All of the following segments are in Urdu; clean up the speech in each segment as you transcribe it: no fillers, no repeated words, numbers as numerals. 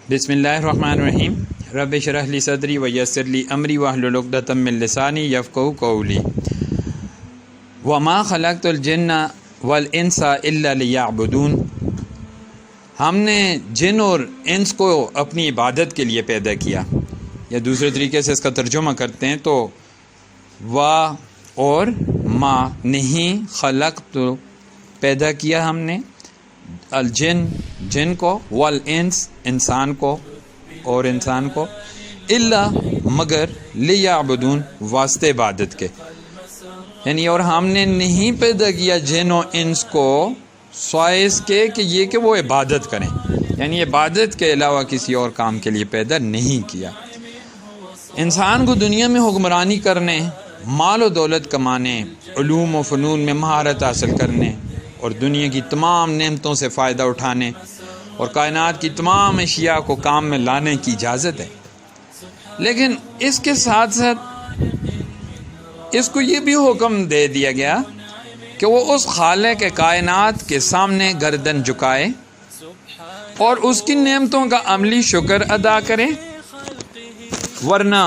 بسم اللہ الرحمن الرحیم رب اشرح لی صدری ویسر لی امری واحلل عقدۃ من لسانی یفقہوا قولی وما خلقت الجن والانس الا لیعبدون۔ ہم نے جن اور انس کو اپنی عبادت کے لیے پیدا کیا، یا دوسرے طریقے سے اس کا ترجمہ کرتے ہیں تو وا اور ما نہیں خلقت پیدا کیا ہم نے الجن جن کو والانس انسان کو اور انسان کو الا مگر لیعبدون واسطے عبادت کے، یعنی اور ہم نے نہیں پیدا کیا جن و انس کو سوائے اس کے کہ وہ عبادت کریں، یعنی عبادت کے علاوہ کسی اور کام کے لیے پیدا نہیں کیا۔ انسان کو دنیا میں حکمرانی کرنے، مال و دولت کمانے، علوم و فنون میں مہارت حاصل کرنے اور دنیا کی تمام نعمتوں سے فائدہ اٹھانے اور کائنات کی تمام اشیاء کو کام میں لانے کی اجازت ہے، لیکن اس کے ساتھ ساتھ اس کو یہ بھی حکم دے دیا گیا کہ وہ اس خالق کائنات کے سامنے گردن جھکائے اور اس کی نعمتوں کا عملی شکر ادا کرے، ورنہ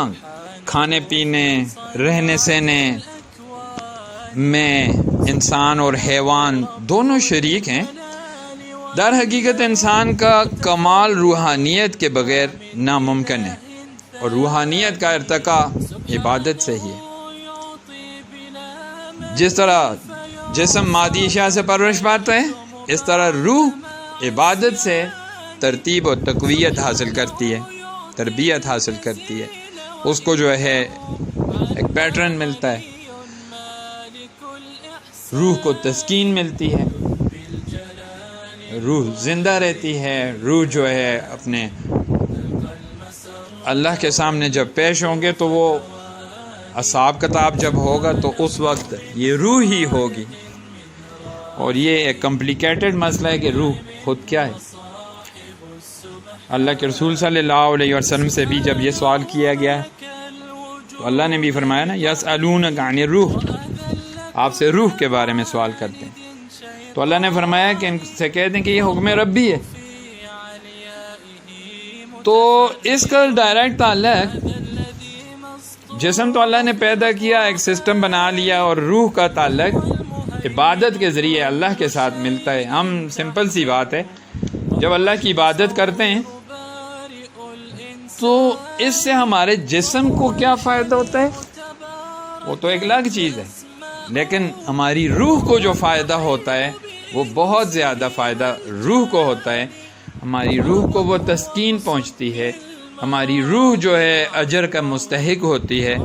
کھانے پینے رہنے سہنے میں انسان اور حیوان دونوں شریک ہیں۔ در حقیقت انسان کا کمال روحانیت کے بغیر ناممکن ہے، اور روحانیت کا ارتقاء عبادت سے ہی ہے۔ جس طرح جسم مادی اشیاء سے پرورش پاتا ہے، اس طرح روح عبادت سے ترتیب و تقویت حاصل کرتی ہے، تربیت حاصل کرتی ہے، اس کو جو ہے ایک پیٹرن ملتا ہے، روح کو تسکین ملتی ہے، روح زندہ رہتی ہے، روح جو ہے اپنے اللہ کے سامنے جب پیش ہوں گے تو وہ حساب کتاب جب ہوگا تو اس وقت یہ روح ہی ہوگی، اور یہ ایک کمپلیکیٹڈ مسئلہ ہے کہ روح خود کیا ہے۔ اللہ کے رسول صلی اللہ علیہ وسلم سے بھی جب یہ سوال کیا گیا تو اللہ نے بھی فرمایا نا یسألونک عن الروح، آپ سے روح کے بارے میں سوال کرتے ہیں، تو اللہ نے فرمایا کہ ان سے کہہ دیں کہ یہ حکم ربی ہے۔ تو اس کا ڈائریکٹ تعلق جسم تو اللہ نے پیدا کیا، ایک سسٹم بنا لیا، اور روح کا تعلق عبادت کے ذریعے اللہ کے ساتھ ملتا ہے۔ ہم سمپل سی بات ہے، جب اللہ کی عبادت کرتے ہیں تو اس سے ہمارے جسم کو کیا فائدہ ہوتا ہے وہ تو ایک الگ چیز ہے، لیکن ہماری روح کو جو فائدہ ہوتا ہے وہ بہت زیادہ فائدہ روح کو ہوتا ہے۔ ہماری روح کو وہ تسکین پہنچتی ہے، ہماری روح جو ہے اجر کا مستحق ہوتی ہے،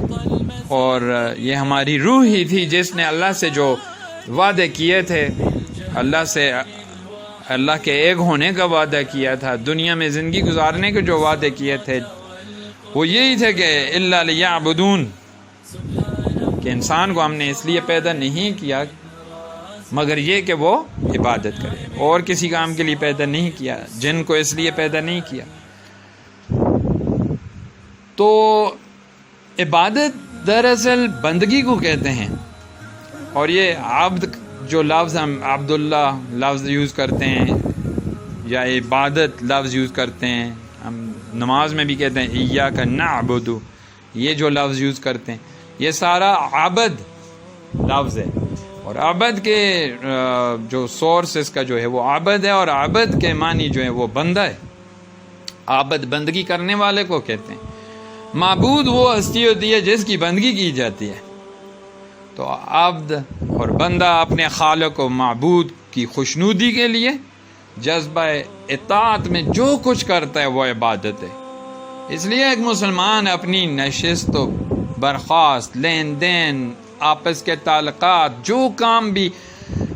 اور یہ ہماری روح ہی تھی جس نے اللہ سے جو وعدے کیے تھے، اللہ کے ایک ہونے کا وعدہ کیا تھا، دنیا میں زندگی گزارنے کے جو وعدے کیے تھے وہ یہی تھے کہ الا لیعبدون، کہ انسان کو ہم نے اس لیے پیدا نہیں کیا مگر یہ کہ وہ عبادت کرے، اور کسی کام کے لیے پیدا نہیں کیا، جن کو اس لیے پیدا نہیں کیا۔ تو عبادت دراصل بندگی کو کہتے ہیں، اور یہ عبد جو لفظ ہم عبداللہ لفظ یوز کرتے ہیں یا عبادت لفظ یوز کرتے ہیں، ہم نماز میں بھی کہتے ہیں ایاک نعبد، یہ جو لفظ یوز کرتے ہیں یہ سارا عبد لفظ ہے، اور عبد کے جو سورس اس کا جو ہے وہ عبد ہے، اور عبد کے معنی جو ہے وہ بندہ ہے۔ عبد بندگی کرنے والے کو کہتے ہیں، معبود وہ ہستی ہوتی ہے جس کی بندگی کی جاتی ہے۔ تو عبد اور بندہ اپنے خالق و معبود کی خوشنودی کے لیے جذبہ اطاعت میں جو کچھ کرتا ہے وہ عبادت ہے۔ اس لیے ایک مسلمان اپنی نشست و برخاست، لین دین، آپس کے تعلقات، جو کام بھی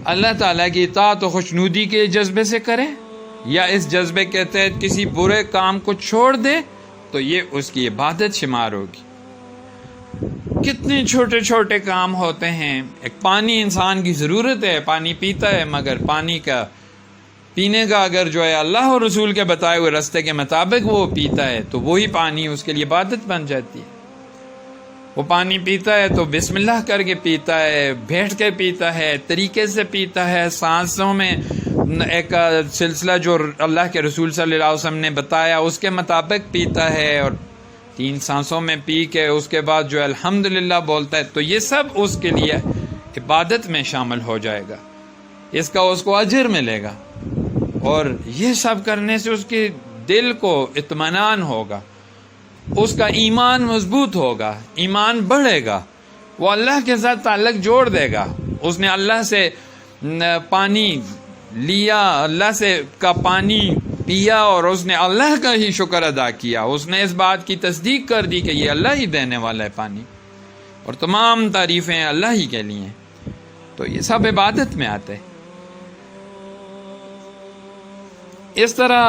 اللہ تعالیٰ کی اطاعت و خوشنودی کے جذبے سے کرے یا اس جذبے کے تحت کسی برے کام کو چھوڑ دے تو یہ اس کی عبادت شمار ہوگی۔ کتنے چھوٹے چھوٹے کام ہوتے ہیں، ایک پانی انسان کی ضرورت ہے، پانی پیتا ہے، مگر پانی کا پینے کا اگر جو ہے اللہ اور رسول کے بتائے ہوئے راستے کے مطابق وہ پیتا ہے تو وہی پانی اس کے لیے عبادت بن جاتی ہے۔ وہ پانی پیتا ہے تو بسم اللہ کر کے پیتا ہے، بیٹھ کے پیتا ہے، طریقے سے پیتا ہے، سانسوں میں ایک سلسلہ جو اللہ کے رسول صلی اللہ علیہ وسلم نے بتایا اس کے مطابق پیتا ہے اور 3 سانسوں میں پی کے اس کے بعد جو الحمدللہ بولتا ہے، تو یہ سب اس کے لیے عبادت میں شامل ہو جائے گا، اس کا اس کو اجر ملے گا، اور یہ سب کرنے سے اس کے دل کو اطمینان ہوگا، اس کا ایمان مضبوط ہوگا، ایمان بڑھے گا، وہ اللہ کے ساتھ تعلق جوڑ دے گا۔ اس نے اللہ سے پانی لیا، اللہ سے کا پانی پیا، اور اس نے اللہ کا ہی شکر ادا کیا، اس نے اس بات کی تصدیق کر دی کہ یہ اللہ ہی دینے والا ہے پانی، اور تمام تعریفیں اللہ ہی کے لیے ہیں، تو یہ سب عبادت میں آتے ہیں۔ اس طرح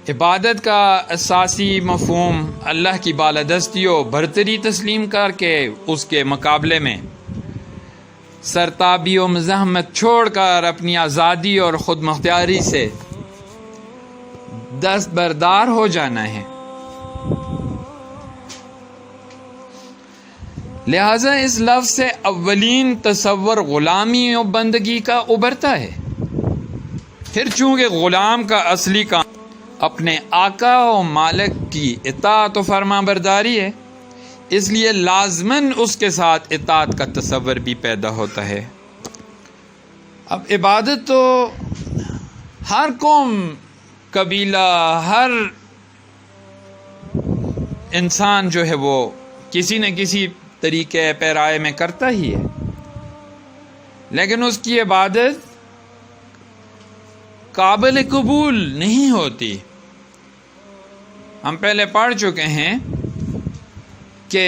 عبادت کا اساسی مفہوم اللہ کی بالادستی و برتری تسلیم کر کے اس کے مقابلے میں سرتابی و مزاحمت چھوڑ کر اپنی آزادی اور خود مختاری سے دستبردار ہو جانا ہے۔ لہذا اس لفظ سے اولین تصور غلامی و بندگی کا ابھرتا ہے۔ پھر چونکہ غلام کا اصلی کام اپنے آقا و مالک کی اطاعت و فرما برداری ہے، اس لیے لازماً اس کے ساتھ اطاعت کا تصور بھی پیدا ہوتا ہے۔ اب عبادت تو ہر قوم، قبیلہ، ہر انسان جو ہے وہ کسی نہ کسی طریقے پیرائے میں کرتا ہی ہے، لیکن اس کی عبادت قابل قبول نہیں ہوتی۔ ہم پہلے پڑھ چکے ہیں کہ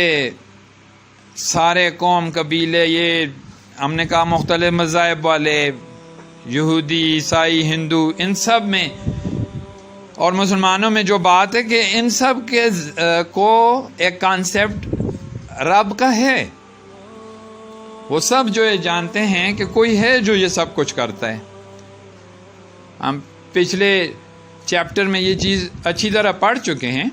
سارے قوم، قبیلے، یہ ہم نے کہا مختلف مذاہب والے، یہودی، عیسائی، ہندو، ان سب میں اور مسلمانوں میں جو بات ہے کہ ان سب کے کو ایک کانسیپٹ رب کا ہے، وہ سب جو یہ جانتے ہیں کہ کوئی ہے جو یہ سب کچھ کرتا ہے۔ ہم پچھلے چیپٹر میں یہ چیز اچھی طرح پڑھ چکے ہیں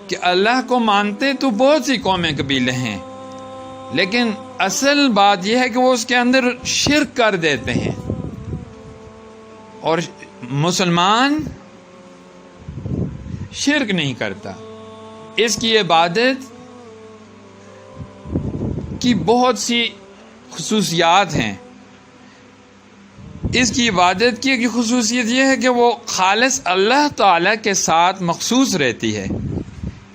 کہ اللہ کو مانتے تو بہت سی قومیں، قبیلے ہیں، لیکن اصل بات یہ ہے کہ وہ اس کے اندر شرک کر دیتے ہیں، اور مسلمان شرک نہیں کرتا۔ اس کی عبادت کی بہت سی خصوصیات ہیں۔ اس کی عبادت کی ایک خصوصیت یہ ہے کہ وہ خالص اللہ تعالیٰ کے ساتھ مخصوص رہتی ہے،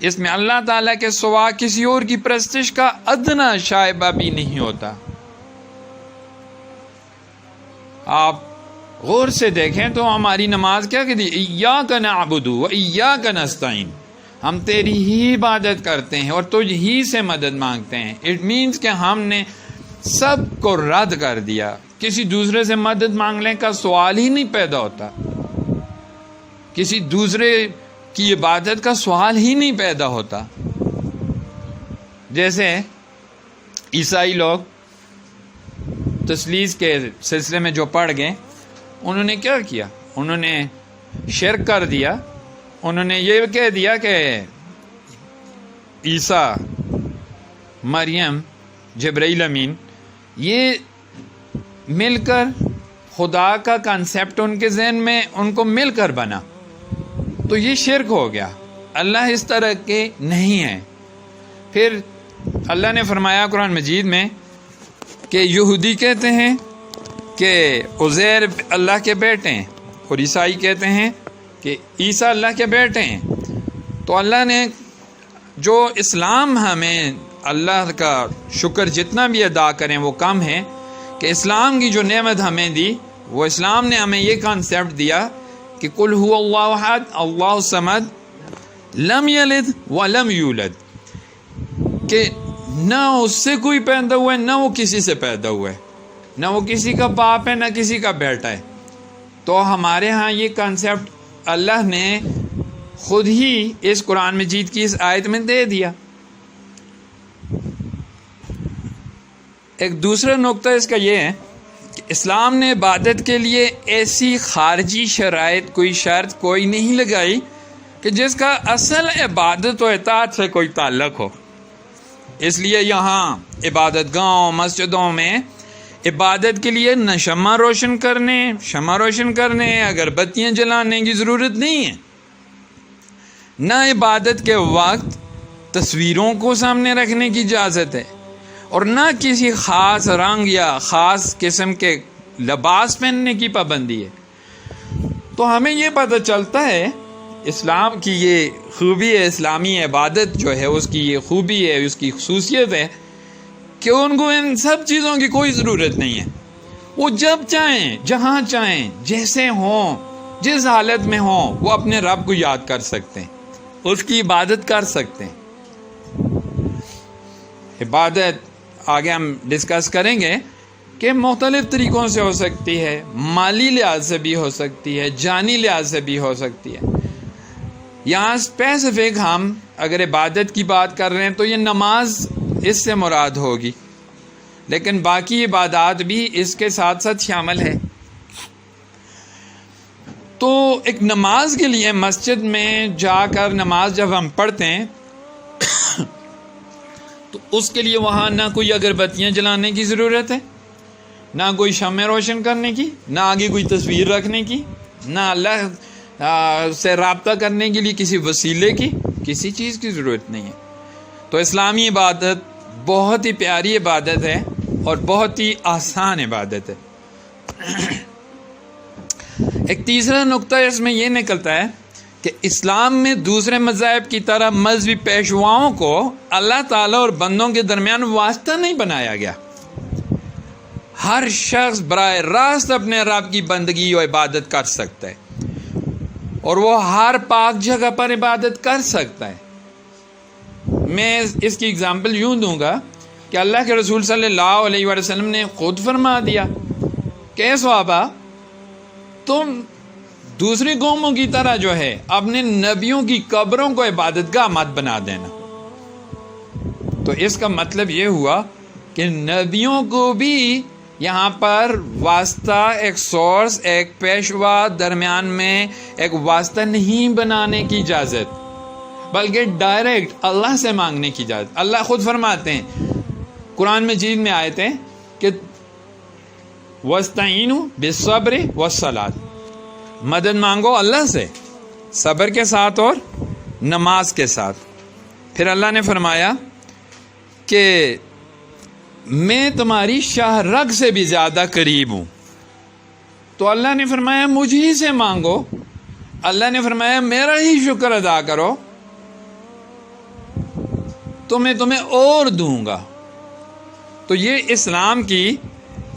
اس میں اللہ تعالیٰ کے سوا کسی اور کی پرستش کا ادنا شائبہ بھی نہیں ہوتا۔ آپ غور سے دیکھیں تو ہماری نماز کیا کہتی ہے؟ ایاک نعبد و ایاک نستعین، ہم تیری ہی عبادت کرتے ہیں اور تجھ ہی سے مدد مانگتے ہیں۔ اٹ مینس کہ ہم نے سب کو رد کر دیا، کسی دوسرے سے مدد مانگنے کا سوال ہی نہیں پیدا ہوتا، کسی دوسرے کی عبادت کا سوال ہی نہیں پیدا ہوتا۔ جیسے عیسائی لوگ تثلیث کے سلسلے میں جو پڑھ گئے، انہوں نے کیا کیا؟ انہوں نے شرک کر دیا، انہوں نے یہ کہہ دیا کہ عیسیٰ، مریم، جبرائیل امین، یہ مل کر خدا کا کنسیپٹ ان کے ذہن میں ان کو مل کر بنا، تو یہ شرک ہو گیا۔ اللہ اس طرح کے نہیں ہے۔ پھر اللہ نے فرمایا قرآن مجید میں کہ یہودی کہتے ہیں کہ عزیر اللہ کے بیٹے ہیں، اور عیسائی کہتے ہیں کہ عیسیٰ اللہ کے بیٹے ہیں۔ تو اللہ نے جو اسلام ہمیں اللہ کا شکر جتنا بھی ادا کریں وہ کم ہے، کہ اسلام کی جو نعمت ہمیں دی، وہ اسلام نے ہمیں یہ کانسیپٹ دیا کہ قل هو اللہ احد اللہ الصمد لم یلد ولم یولد، کہ نہ اس سے کوئی پیدا ہوا ہے، نہ وہ کسی سے پیدا ہوا ہے، نہ وہ کسی کا باپ ہے، نہ کسی کا بیٹا ہے۔ تو ہمارے ہاں یہ کانسیپٹ اللہ نے خود ہی اس قرآن مجید کی اس آیت میں دے دیا۔ ایک دوسرا نقطہ اس کا یہ ہے کہ اسلام نے عبادت کے لیے ایسی خارجی شرائط، کوئی شرط کوئی نہیں لگائی کہ جس کا اصل عبادت و اطاعت سے کوئی تعلق ہو۔ اس لیے یہاں عبادت گاہوں، مسجدوں میں عبادت کے لیے نہ شمع روشن کرنے اگربتیاں جلانے کی ضرورت نہیں ہے، نہ عبادت کے وقت تصویروں کو سامنے رکھنے کی اجازت ہے، اور نہ کسی خاص رنگ یا خاص قسم کے لباس پہننے کی پابندی ہے۔ تو ہمیں یہ پتہ چلتا ہے اسلام کی یہ خوبی ہے، اسلامی عبادت جو ہے اس کی یہ خوبی ہے، اس کی خصوصیت ہے کہ ان کو ان سب چیزوں کی کوئی ضرورت نہیں ہے۔ وہ جب چاہیں، جہاں چاہیں، جیسے ہوں، جس حالت میں ہوں، وہ اپنے رب کو یاد کر سکتے ہیں، اس کی عبادت کر سکتے ہیں۔ عبادت آگے ہم ڈسکس کریں گے کہ مختلف طریقوں سے ہو سکتی ہے، مالی لحاظ سے بھی ہو سکتی ہے، جانی لحاظ سے بھی ہو سکتی ہے۔ یہاں اسپیسیفک ہم اگر عبادت کی بات کر رہے ہیں تو یہ نماز اس سے مراد ہوگی، لیکن باقی عبادات بھی اس کے ساتھ ساتھ شامل ہے۔ تو ایک نماز کے لیے مسجد میں جا کر نماز جب ہم پڑھتے ہیں تو اس کے لیے وہاں نہ کوئی اگربتیاں جلانے کی ضرورت ہے، نہ کوئی شمع روشن کرنے کی، نہ آگے کوئی تصویر رکھنے کی، نہ اللہ سے رابطہ کرنے کے لیے کسی وسیلے کی، کسی چیز کی ضرورت نہیں ہے۔ تو اسلامی عبادت بہت ہی پیاری عبادت ہے اور بہت ہی آسان عبادت ہے۔ ایک تیسرا نقطہ اس میں یہ نکلتا ہے کہ اسلام میں دوسرے مذاہب کی طرح مذہبی پیشواؤں کو اللہ تعالیٰ اور بندوں کے درمیان واسطہ نہیں بنایا گیا۔ ہر شخص براہ راست اپنے رب کی بندگی و عبادت کر سکتا ہے، اور وہ ہر پاک جگہ پر عبادت کر سکتا ہے۔ میں اس کی اگزامپل یوں دوں گا کہ اللہ کے رسول صلی اللہ علیہ وسلم نے خود فرما دیا کہ صحابہ، تم دوسری قوموں کی طرح جو ہے اپنے نبیوں کی قبروں کو عبادت گاہ مت بنا دینا۔ تو اس کا مطلب یہ ہوا کہ نبیوں کو بھی یہاں پر واسطہ، ایک سورس، ایک پیشوا درمیان میں ایک واسطہ نہیں بنانے کی اجازت، بلکہ ڈائریکٹ اللہ سے مانگنے کی اجازت۔ اللہ خود فرماتے ہیں قرآن مجید میں آیت ہے کہ وَاسْتَعِينُوا بِالصَّبْرِ وَالصَّلَاةِ، مدد مانگو اللہ سے صبر کے ساتھ اور نماز کے ساتھ۔ پھر اللہ نے فرمایا کہ میں تمہاری شاہ رگ سے بھی زیادہ قریب ہوں۔ تو اللہ نے فرمایا مجھ ہی سے مانگو، اللہ نے فرمایا میرا ہی شکر ادا کرو تو میں تمہیں اور دوں گا۔ تو یہ اسلام کی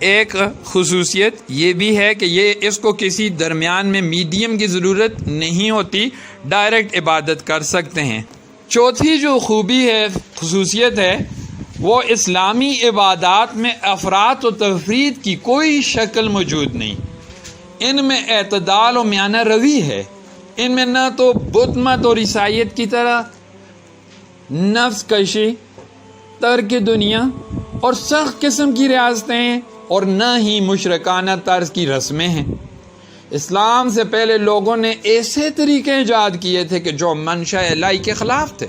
ایک خصوصیت یہ بھی ہے کہ یہ اس کو کسی درمیان میں میڈیم کی ضرورت نہیں ہوتی، ڈائریکٹ عبادت کر سکتے ہیں۔ چوتھی جو خوبی ہے، خصوصیت ہے، وہ اسلامی عبادات میں افراط و تفرید کی کوئی شکل موجود نہیں۔ ان میں اعتدال و میانہ روی ہے، ان میں نہ تو بت مت اور عیسائیت کی طرح نفس کشی، ترک دنیا اور سخت قسم کی ریاستیں، اور نہ ہی مشرکانہ طرز کی رسمیں ہیں۔ اسلام سے پہلے لوگوں نے ایسے طریقے ایجاد کیے تھے کہ جو منشاء الہی کے خلاف تھے۔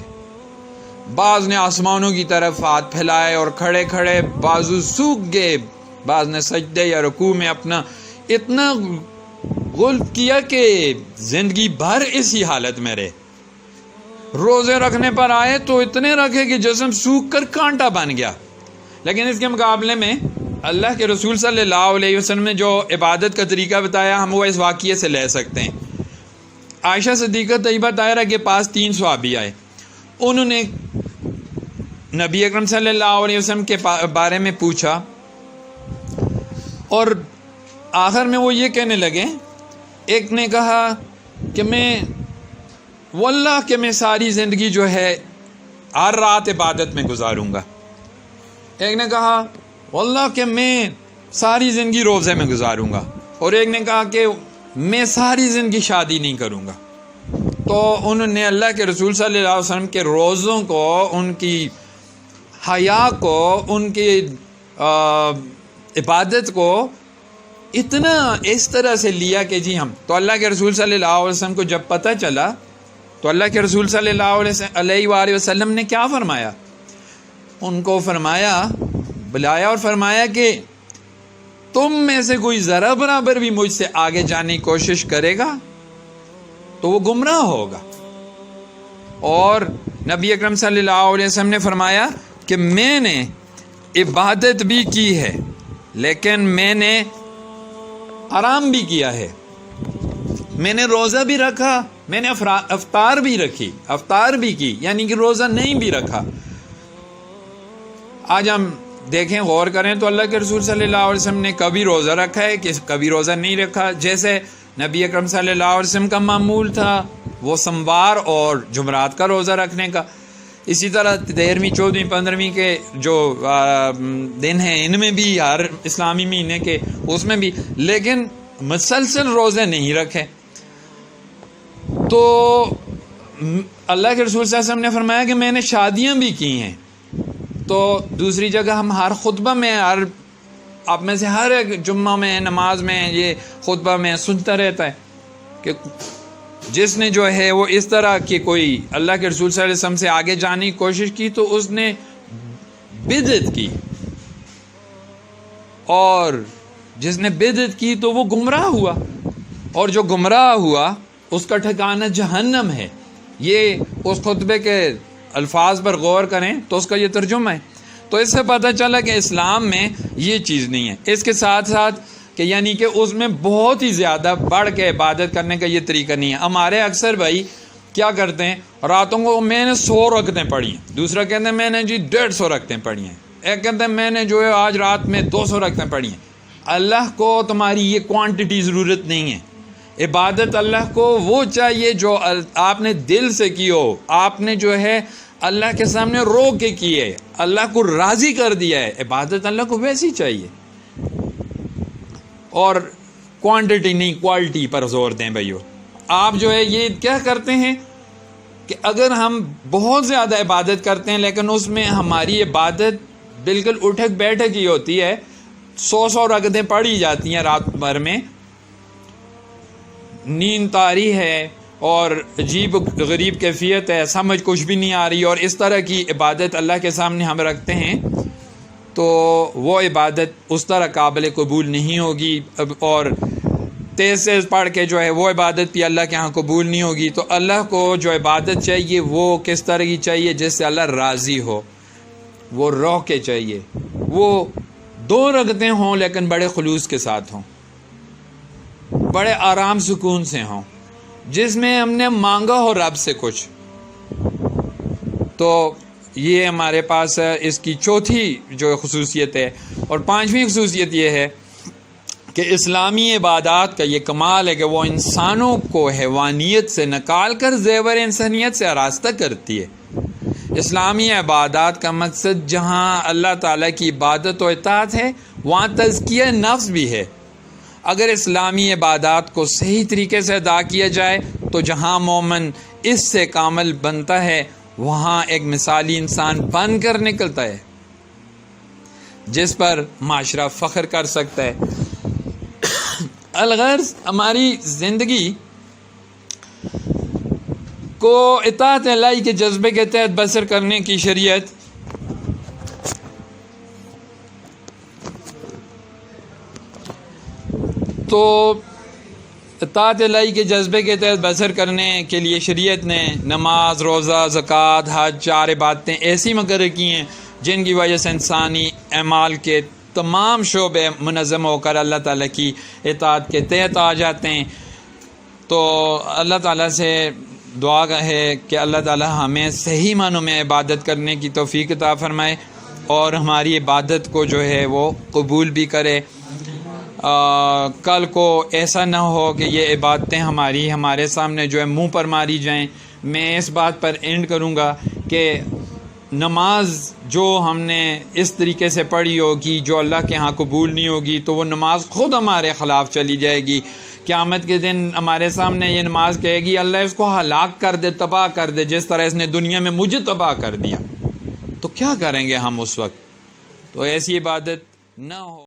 بعض نے آسمانوں کی طرف ہاتھ پھیلائے اور کھڑے کھڑے بازو سوکھ گئے، بعض نے سجدے یا رکوع میں اپنا اتنا غلط کیا کہ زندگی بھر اسی حالت میں رہے۔ روزے رکھنے پر آئے تو اتنے رکھے کہ جسم سوکھ کر کانٹا بن گیا۔ لیکن اس کے مقابلے میں اللہ کے رسول صلی اللہ علیہ وسلم نے جو عبادت کا طریقہ بتایا، ہم وہ اس واقعے سے لے سکتے ہیں۔ عائشہ صدیقہ طیبہ طاہرہ کے پاس 3 صحابی آئے، انہوں نے نبی اکرم صلی اللہ علیہ وسلم کے بارے میں پوچھا، اور آخر میں وہ یہ کہنے لگے، ایک نے کہا کہ واللہ کہ میں ساری زندگی جو ہے ہر رات عبادت میں گزاروں گا۔ ایک نے کہا واللہ کہ میں ساری زندگی روزے میں گزاروں گا، اور ایک نے کہا کہ میں ساری زندگی شادی نہیں کروں گا۔ تو انہوں نے اللہ کے رسول صلی اللہ علیہ وسلم کے روزوں کو، ان کی حیا کو، ان کی عبادت کو اتنا اس طرح سے لیا کہ جی ہم تو اللہ کے رسول صلی اللہ علیہ وسلم کو جب پتہ چلا تو اللہ کے رسول صلی اللہ علیہ وآلہ وسلم نے کیا فرمایا؟ ان کو فرمایا، بلایا اور فرمایا کہ تم میں سے کوئی ذرا برابر بھی مجھ سے آگے جانے کی کوشش کرے گا تو وہ گمراہ ہوگا. اور نبی اکرم صلی اللہ علیہ وسلم نے فرمایا کہ میں نے عبادت بھی کی ہے لیکن میں نے آرام بھی کیا ہے. میں نے روزہ بھی رکھا, میں نے افطار بھی رکھی, افطار بھی کی, یعنی کہ روزہ نہیں بھی رکھا. آج ہم دیکھیں, غور کریں تو اللہ کے رسول صلی اللہ علیہ وسلم نے کبھی روزہ رکھا ہے کہ کبھی روزہ نہیں رکھا. جیسے نبی اکرم صلی اللہ علیہ وسلم کا معمول تھا وہ سموار اور جمعرات کا روزہ رکھنے کا, اسی طرح 13ویں 14ویں 15ویں کے جو دن ہیں ان میں بھی, ہر اسلامی مہینے کے اس میں بھی, لیکن مسلسل روزے نہیں رکھے. تو اللہ کے رسول صلی اللہ علیہ وسلم نے فرمایا کہ میں نے شادیاں بھی کی ہیں. تو دوسری جگہ ہم ہر خطبہ میں, ہر آپ میں سے ہر ایک جمعہ میں, نماز میں, یہ خطبہ میں سنتا رہتا ہے کہ جس نے جو ہے وہ اس طرح کی کوئی اللہ کے رسول صلی اللہ علیہ وسلم سے آگے جانے کی کوشش کی تو اس نے بدعت کی, اور جس نے بدعت کی تو وہ گمراہ ہوا, اور جو گمراہ ہوا اس کا ٹھکانہ جہنم ہے. یہ اس خطبے کے الفاظ پر غور کریں تو اس کا یہ ترجمہ ہے. تو اس سے پتہ چلا کہ اسلام میں یہ چیز نہیں ہے. اس کے ساتھ ساتھ کہ یعنی کہ اس میں بہت ہی زیادہ بڑھ کے عبادت کرنے کا یہ طریقہ نہیں ہے. ہمارے اکثر بھائی کیا کرتے ہیں, راتوں کو میں نے 100 رکعتیں پڑھی ہیں, دوسرا کہتے ہیں میں نے جی 150 رکعتیں پڑھی ہیں, ایک کہتے ہیں میں نے جو ہے آج رات میں 200 رکعتیں پڑھی ہیں. اللہ کو تمہاری یہ کوانٹٹی ضرورت نہیں ہے. عبادت اللہ کو وہ چاہیے جو آپ نے دل سے کی ہو, آپ نے جو ہے اللہ کے سامنے رو کے کی ہے, اللہ کو راضی کر دیا ہے. عبادت اللہ کو ویسی چاہیے, اور کوانٹٹی نہیں کوالٹی پر زور دیں بھائیو. آپ جو ہے یہ کیا کرتے ہیں کہ اگر ہم بہت زیادہ عبادت کرتے ہیں لیکن اس میں ہماری عبادت بالکل اٹھک بیٹھک ہی ہوتی ہے, 100 رکعتیں پڑھی جاتی ہیں رات بھر میں, نیند طاری ہے اور عجیب غریب کیفیت ہے, سمجھ کچھ بھی نہیں آ رہی, اور اس طرح کی عبادت اللہ کے سامنے ہم رکھتے ہیں تو وہ عبادت اس طرح قابل قبول نہیں ہوگی. اور تیز پڑھ کے جو ہے وہ عبادت بھی اللہ کے ہاں قبول نہیں ہوگی. تو اللہ کو جو عبادت چاہیے وہ کس طرح کی چاہیے, جس سے اللہ راضی ہو, وہ رو کے چاہیے, وہ 2 رکعتیں ہوں لیکن بڑے خلوص کے ساتھ ہوں, بڑے آرام سکون سے ہوں, جس میں ہم نے مانگا ہو رب سے کچھ. تو یہ ہمارے پاس اس کی چوتھی جو خصوصیت ہے. اور 5ویں خصوصیت یہ ہے کہ اسلامی عبادات کا یہ کمال ہے کہ وہ انسانوں کو حیوانیت سے نکال کر زیور انسانیت سے آراستہ کرتی ہے. اسلامی عبادات کا مقصد جہاں اللہ تعالیٰ کی عبادت و اطاعت ہے وہاں تزکیہ نفس بھی ہے. اگر اسلامی عبادات کو صحیح طریقے سے ادا کیا جائے تو جہاں مومن اس سے کامل بنتا ہے وہاں ایک مثالی انسان بن کر نکلتا ہے جس پر معاشرہ فخر کر سکتا ہے. الغرض ہماری زندگی کو اطاعت الہی کے جذبے کے تحت بسر کرنے کی شریعت تو اطاعت الہی کے جذبے کے تحت بسر کرنے کے لیے شریعت نے نماز, روزہ, زکوٰۃ, حج 4 عبادتیں ایسی مقرر کی ہیں جن کی وجہ سے انسانی اعمال کے تمام شعبے منظم ہو کر اللہ تعالیٰ کی اطاعت کے تحت آ جاتے ہیں. تو اللہ تعالیٰ سے دعا ہے کہ اللہ تعالیٰ ہمیں صحیح معنوں میں عبادت کرنے کی توفیق عطا فرمائے اور ہماری عبادت کو جو ہے وہ قبول بھی کرے. کل کو ایسا نہ ہو کہ یہ عبادتیں ہمارے سامنے جو ہے منہ پر ماری جائیں. میں اس بات پر اینڈ کروں گا کہ نماز جو ہم نے اس طریقے سے پڑھی ہوگی جو اللہ کے ہاں قبول نہیں ہوگی تو وہ نماز خود ہمارے خلاف چلی جائے گی. قیامت کے دن ہمارے سامنے یہ نماز کہے گی اللہ اس کو ہلاک کر دے, تباہ کر دے, جس طرح اس نے دنیا میں مجھے تباہ کر دیا. تو کیا کریں گے ہم اس وقت؟ تو ایسی عبادت نہ ہو.